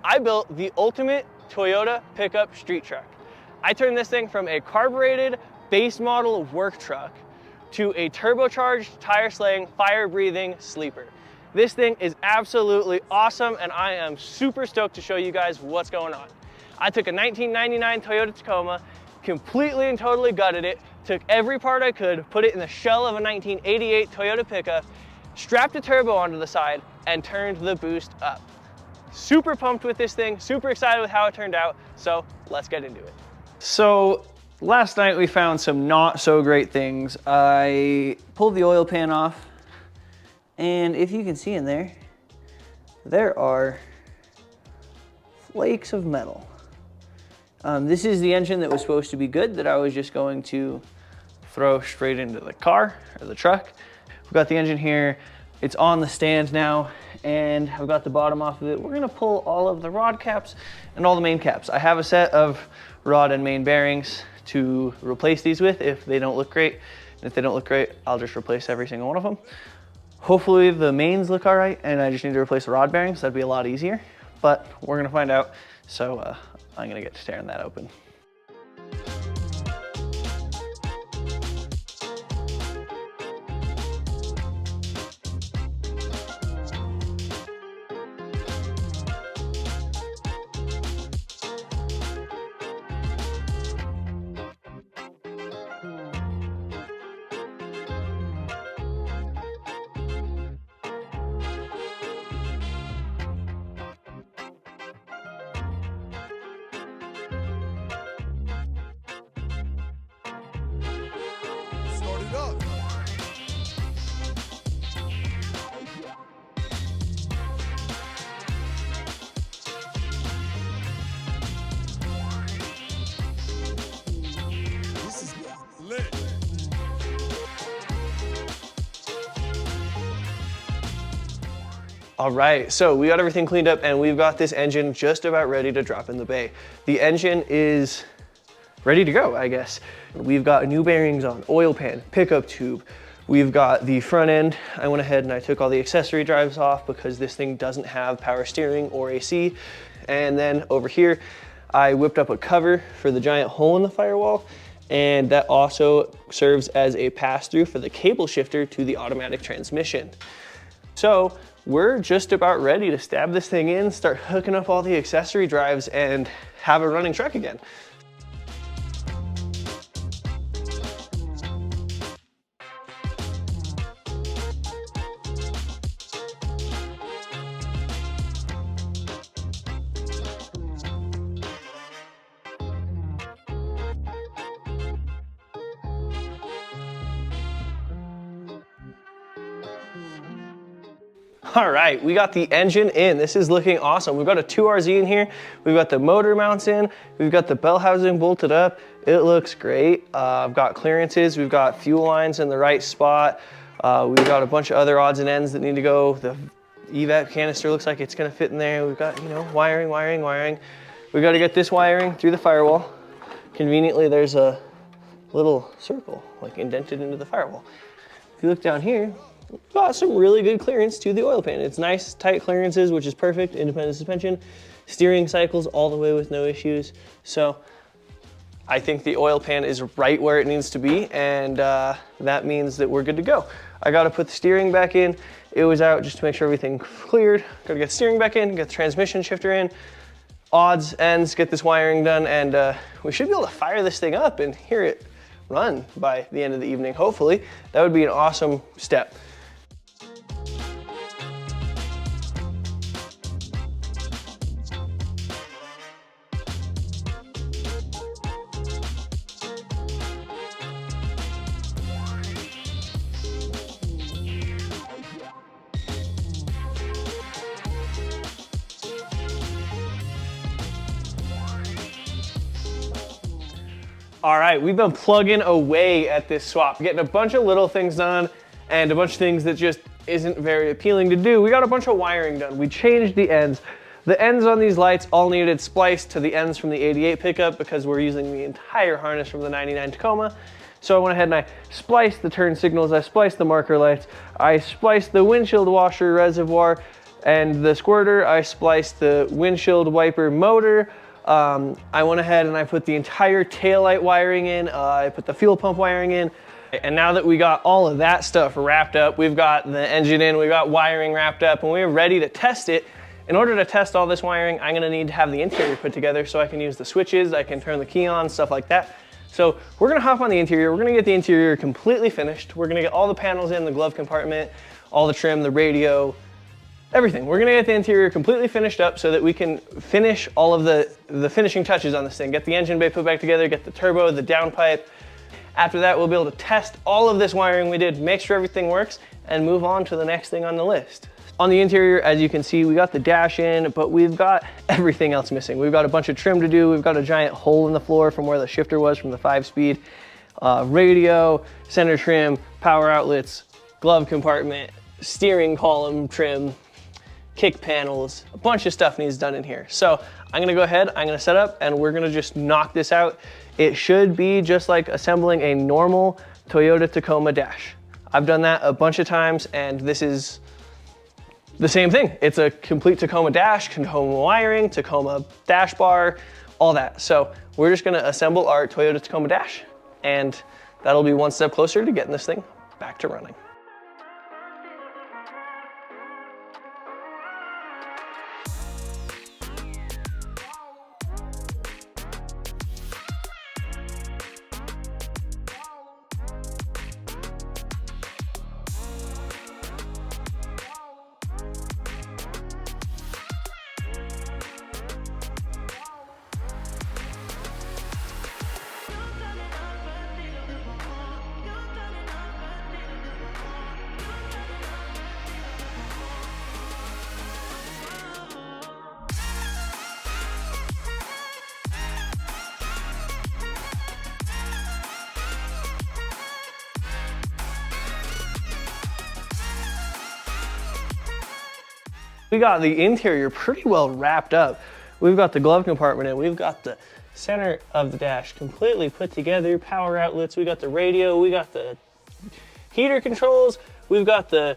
I built the ultimate Toyota pickup street truck. I turned this thing from a carbureted base model work truck to a turbocharged, tire-slaying, fire-breathing sleeper. This thing is absolutely awesome, and I am super stoked to show you guys what's going on. I took a 1999 Toyota Tacoma, completely and totally gutted it, took every part I could, put it in the shell of a 1988 Toyota pickup, strapped a turbo onto the side, and turned the boost up. Super pumped with this thing, super excited with how it turned out, so let's get into it. So last night we found some not so great things. I pulled the oil pan off, and if you can see in there, there are flakes of metal. This is the engine that was supposed to be good, that I was just going to throw straight into the car or the truck. We've got the engine here, it's on the stand now, and I've got the bottom off of it. We're gonna pull all of the rod caps and all the main caps. I have a set of rod and main bearings to replace these with if they don't look great. And if they don't look great, I'll just replace every single one of them. Hopefully the mains look all right and I just need to replace the rod bearings. That'd be a lot easier, but we're gonna find out. So I'm gonna get to tearing that open. Up. This is lit. All right, so we got everything cleaned up and we've got this engine just about ready to drop in the bay. The engine is ready to go, I guess. We've got new bearings on, oil pan, pickup tube. We've got the front end. I went ahead and I took all the accessory drives off because this thing doesn't have power steering or AC. And then over here, I whipped up a cover for the giant hole in the firewall, and that also serves as a pass-through for the cable shifter to the automatic transmission. So we're just about ready to stab this thing in, start hooking up all the accessory drives, and have a running truck again. All right, we got the engine in. This is looking awesome. We've got a 2RZ in here. We've got the motor mounts in. We've got the bell housing bolted up. It looks great. I've got clearances. We've got fuel lines in the right spot. We've got a bunch of other odds and ends that need to go. The evap canister looks like it's gonna fit in there. We've got, wiring. We've got to get this wiring through the firewall. Conveniently, there's a little circle, like indented into the firewall. If you look down here, we've got some really good clearance to the oil pan. It's nice, tight clearances, which is perfect. Independent suspension, steering cycles all the way with no issues. So I think the oil pan is right where it needs to be, and that means that we're good to go. I got to put the steering back in. It was out just to make sure everything cleared. Got to get the steering back in, get the transmission shifter in, odds, ends, get this wiring done, and we should be able to fire this thing up and hear it run by the end of the evening, hopefully. That would be an awesome step. All right, we've been plugging away at this swap, getting a bunch of little things done and a bunch of things that just isn't very appealing to do. We got a bunch of wiring done. We changed the ends. The ends on these lights all needed spliced to the ends from the 88 pickup because we're using the entire harness from the 99 Tacoma. So I went ahead and I spliced the turn signals, I spliced the marker lights, I spliced the windshield washer reservoir, And the squirter, I spliced the windshield wiper motor. I went ahead and I put the entire taillight wiring in. I put the fuel pump wiring in. And now that we got all of that stuff wrapped up, we've got the engine in, we've got wiring wrapped up, and we're ready to test it. In order to test all this wiring, I'm gonna need to have the interior put together so I can use the switches, I can turn the key on, stuff like that. So we're gonna hop on the interior, we're gonna get the interior completely finished. We're gonna get all the panels in, the glove compartment, all the trim, the radio, everything. We're gonna get the interior completely finished up so that we can finish all of the finishing touches on this thing. Get the engine bay put back together, get the turbo, the downpipe. After that, we'll be able to test all of this wiring we did, make sure everything works, and move on to the next thing on the list. On the interior, as you can see, we got the dash in, but we've got everything else missing. We've got a bunch of trim to do. We've got a giant hole in the floor from where the shifter was from the 5-speed. Radio, center trim, power outlets, glove compartment, steering column trim, kick panels, a bunch of stuff needs done in here. So I'm gonna go ahead, I'm gonna set up, and we're gonna just knock this out. It should be just like assembling a normal Toyota Tacoma dash. I've done that a bunch of times, and this is the same thing. It's a complete Tacoma dash, Tacoma wiring, Tacoma dash bar, all that. So we're just gonna assemble our Toyota Tacoma dash, and that'll be one step closer to getting this thing back to running. We got the interior pretty well wrapped up. We've got the glove compartment in, we've got the center of the dash completely put together, power outlets, we got the radio, we got the heater controls, we've got the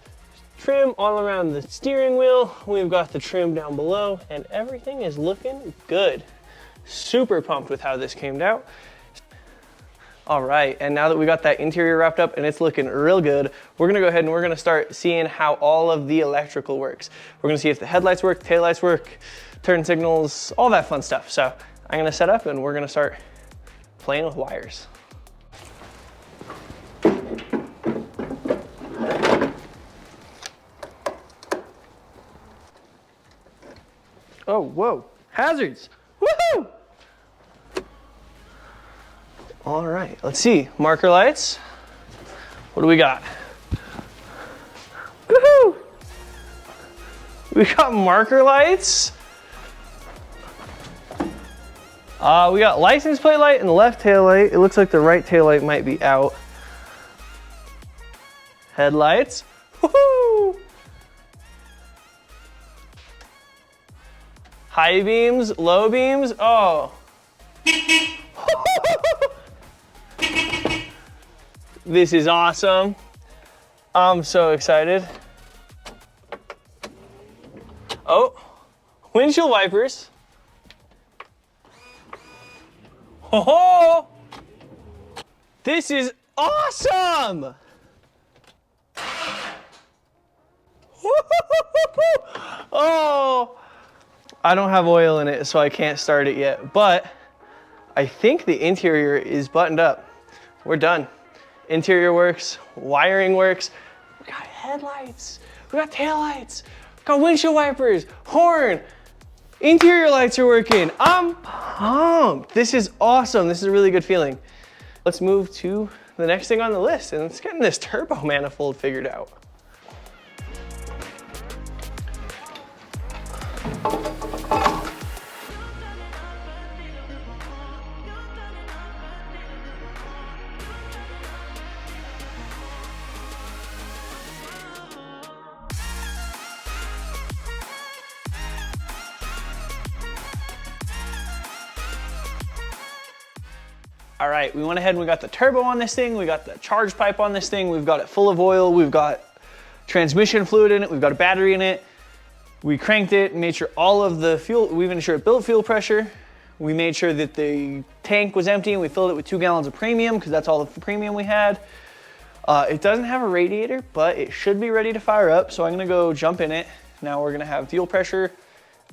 trim all around the steering wheel, we've got the trim down below, and everything is looking good. Super pumped with how this came out. All right, and now that we got that interior wrapped up and it's looking real good, we're gonna go ahead and we're gonna start seeing how all of the electrical works. We're gonna see if the headlights work, taillights work, turn signals, all that fun stuff. So I'm gonna set up and we're gonna start playing with wires. Oh, whoa, hazards, woohoo! All right, let's see, marker lights. What do we got? Woohoo! We got marker lights. We got license plate light and the left tail light. It looks like the right tail light might be out. Headlights. Woohoo! High beams, low beams. Oh. This is awesome. I'm so excited. Oh, windshield wipers. Oh, this is awesome. Oh, I don't have oil in it, so I can't start it yet, but I think the interior is buttoned up. We're done. Interior works, wiring works. We got headlights, we got taillights, we got windshield wipers, horn, interior lights are working. I'm pumped. This is awesome. This is a really good feeling. Let's move to the next thing on the list, and it's getting this turbo manifold figured out. All right, we went ahead and we got the turbo on this thing, we got the charge pipe on this thing, we've got it full of oil, we've got transmission fluid in it, we've got a battery in it. We cranked it, made sure all of the fuel, we even ensured it built fuel pressure. We made sure that the tank was empty and we filled it with 2 gallons of premium because that's all the premium we had. It doesn't have a radiator, but it should be ready to fire up. So I'm gonna go jump in it. Now we're gonna have fuel pressure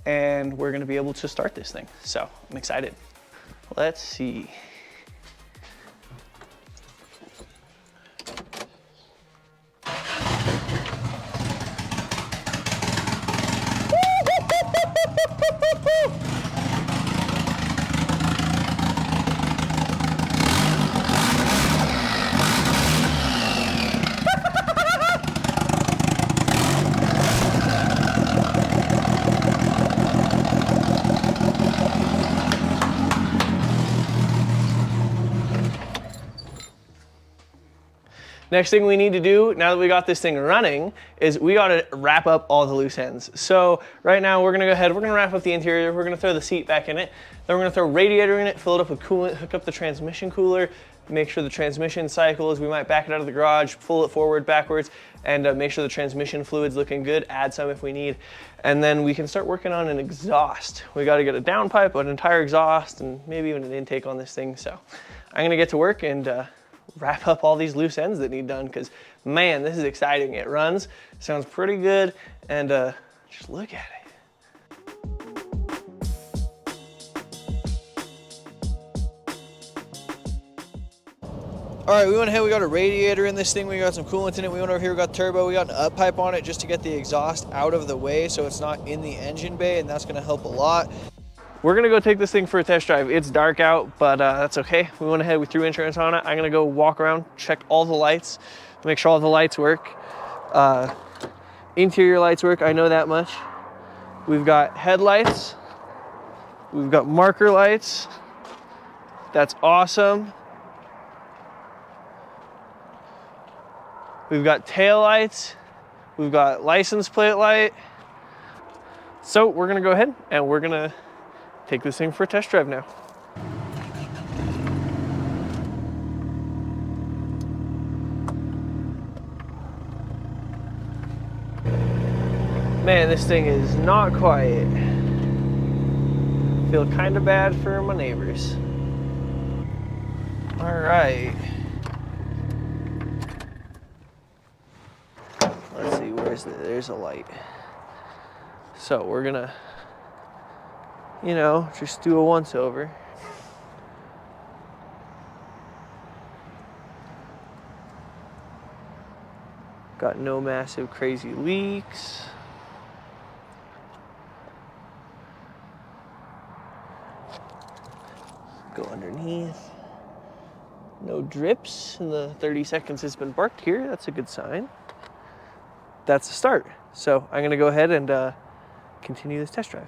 and we're gonna be able to start this thing. So I'm excited. Let's see. Next thing we need to do, now that we got this thing running, is we gotta wrap up all the loose ends. So right now we're gonna go ahead, we're gonna wrap up the interior, we're gonna throw the seat back in it, then we're gonna throw a radiator in it, fill it up with coolant, hook up the transmission cooler, make sure the transmission cycles, we might back it out of the garage, pull it forward, backwards, and make sure the transmission fluid's looking good, add some if we need, and then we can start working on an exhaust. We gotta get a downpipe, an entire exhaust, and maybe even an intake on this thing. So I'm gonna get to work and wrap up all these loose ends that need done, because man, this is exciting. It runs, sounds pretty good, and just look at it. All right, we went ahead, we got a radiator in this thing, we got some coolant in it, we went over here, we got turbo, we got an up pipe on it just to get the exhaust out of the way so it's not in the engine bay, and that's gonna help a lot. We're gonna go take this thing for a test drive. It's dark out, but that's okay. We went ahead, we threw insurance on it. I'm gonna go walk around, check all the lights, make sure all the lights work. Interior lights work, I know that much. We've got headlights, we've got marker lights. That's awesome. We've got tail lights, we've got license plate light. So we're gonna go ahead and we're gonna take this thing for a test drive now. Man, this thing is not quiet. Feel kind of bad for my neighbors. All right. Let's see, there's a light. So we're gonna, you know, just do a once over. Got no massive crazy leaks. Go underneath. No drips in the 30 seconds it's been parked here. That's a good sign. That's the start. So I'm gonna go ahead and continue this test drive.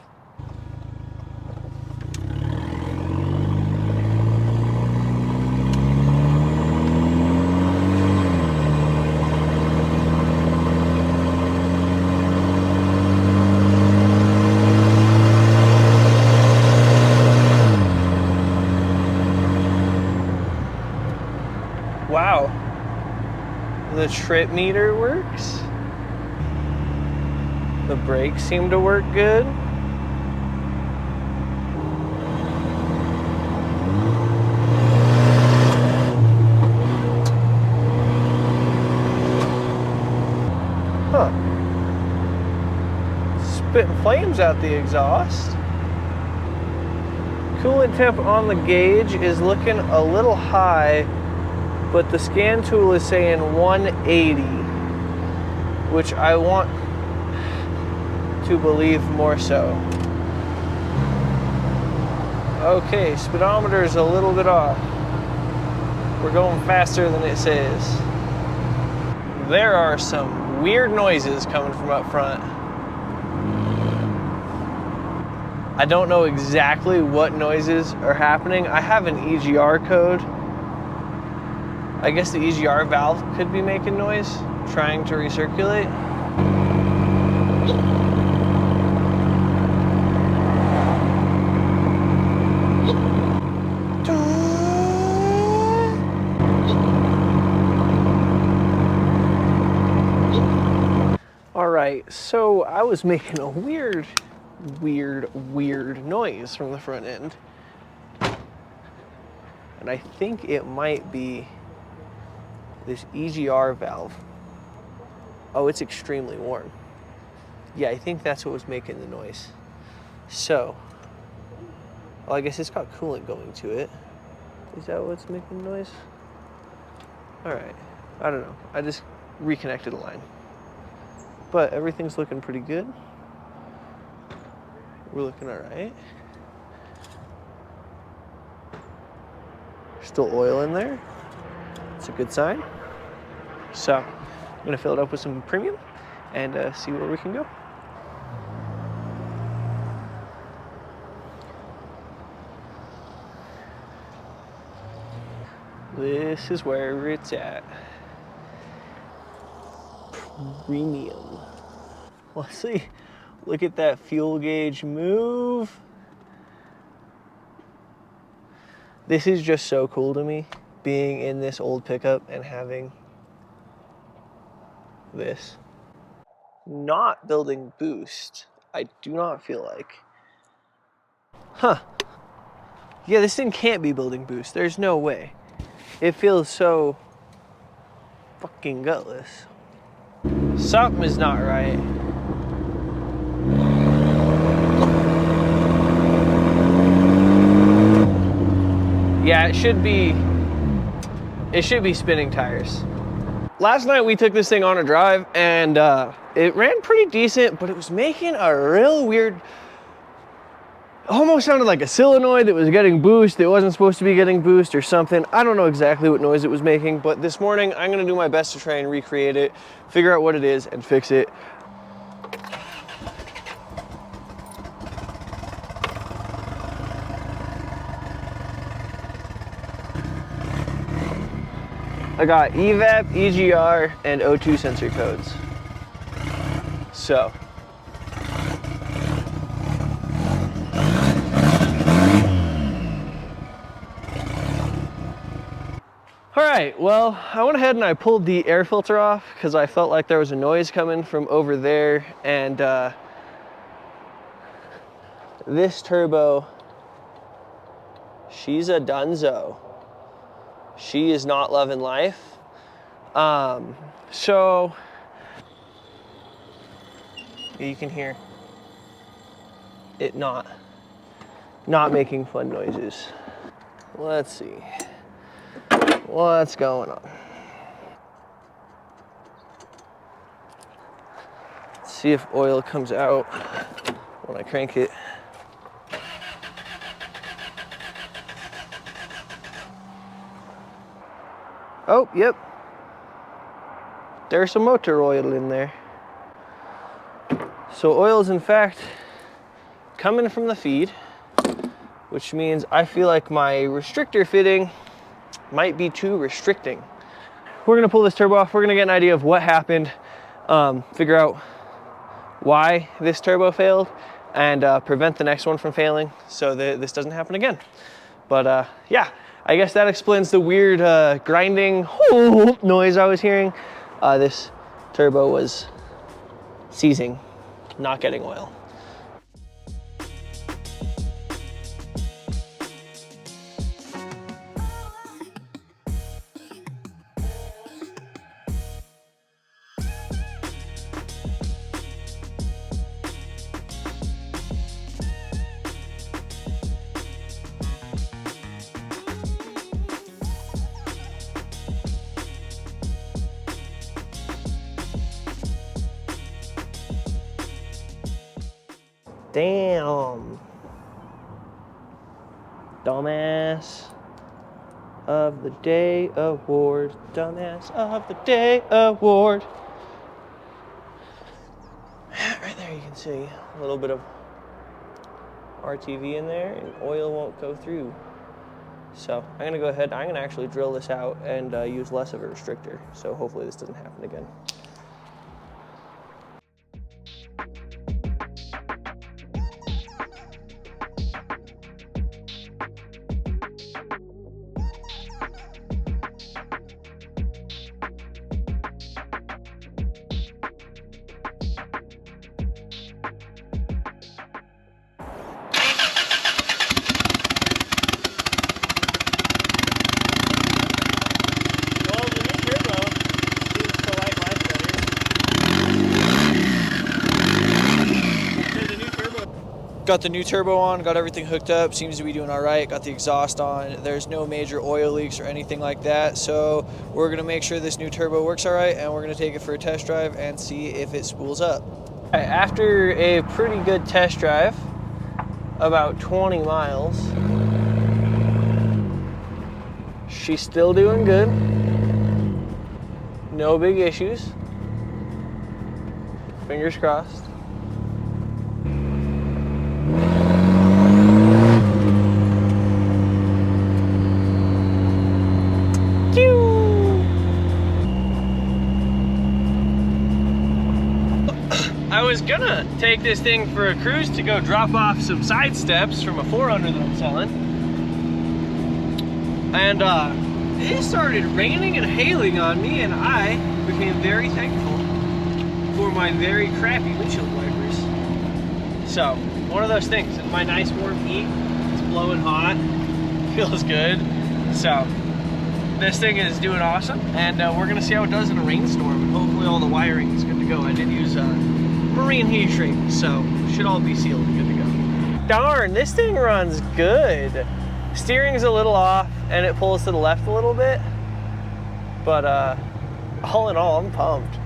Wow, the trip meter works. The brakes seem to work good. Huh. Spitting flames out the exhaust. Coolant temp on the gauge is looking a little high, but the scan tool is saying 180, which I want to believe more so. Okay, speedometer is a little bit off. We're going faster than it says. There are some weird noises coming from up front. I don't know exactly what noises are happening. I have an EGR code. I guess the EGR valve could be making noise, trying to recirculate. All right, right, so I was making a weird noise from the front end. And I think it might be this EGR valve. Oh, it's extremely warm. Yeah, I think that's what was making the noise. So, well, I guess it's got coolant going to it. Is that what's making the noise? All right, I don't know. I just reconnected a line. But everything's looking pretty good. We're looking all right. Still oil in there. It's a good sign. So I'm gonna fill it up with some premium and see where we can go. This is where it's at. Premium. Let's see. Look at that fuel gauge move. This is just so cool to me, being in this old pickup and having this. Not building boost, I do not feel like. Huh. Yeah, this thing can't be building boost. There's no way. It feels so fucking gutless. Something is not right. Yeah, it should be spinning tires. Last night we took this thing on a drive and it ran pretty decent, but it was making a real weird, almost sounded like a solenoid that was getting boost. It wasn't supposed to be getting boost or something. I don't know exactly what noise it was making, but this morning I'm gonna do my best to try and recreate it, figure out what it is and fix it. I got evap, EGR, and O2 sensor codes. So. All right, well, I went ahead and I pulled the air filter off because I felt like there was a noise coming from over there, and this turbo, she's a dunzo. She is not loving life. So you can hear it not making fun noises. Let's see what's going on. Let's see if oil comes out when I crank it. Oh, yep. There's some motor oil in there. So oil is in fact coming from the feed, which means I feel like my restrictor fitting might be too restricting. We're gonna pull this turbo off. We're gonna get an idea of what happened, figure out why this turbo failed, and prevent the next one from failing so that this doesn't happen again. But yeah. I guess that explains the weird grinding noise I was hearing. This turbo was seizing, not getting oil. Damn. Dumbass of the Day award. Dumbass of the Day award. Right there you can see a little bit of RTV in there and oil won't go through. So I'm gonna go ahead, I'm gonna actually drill this out and use less of a restrictor. So hopefully this doesn't happen again. Got the new turbo on, got everything hooked up, seems to be doing all right. Got the exhaust on, there's no major oil leaks or anything like that. So we're gonna make sure this new turbo works all right, and we're gonna take it for a test drive and see if it spools up. After a pretty good test drive, about 20 miles, she's still doing good. No big issues. Fingers crossed. I was gonna take this thing for a cruise to go drop off some side steps from a 4Runner that I'm selling. And it started raining and hailing on me, and I became very thankful for my very crappy windshield wipers. So, one of those things. In my nice warm heat, it's blowing hot, feels good. So, this thing is doing awesome, and we're gonna see how it does in a rainstorm, and hopefully all the wiring is good to go. I did use marine heat shrink, so should all be sealed and good to go. Darn, this thing runs good. Steering's a little off, and it pulls to the left a little bit, but all in all, I'm pumped.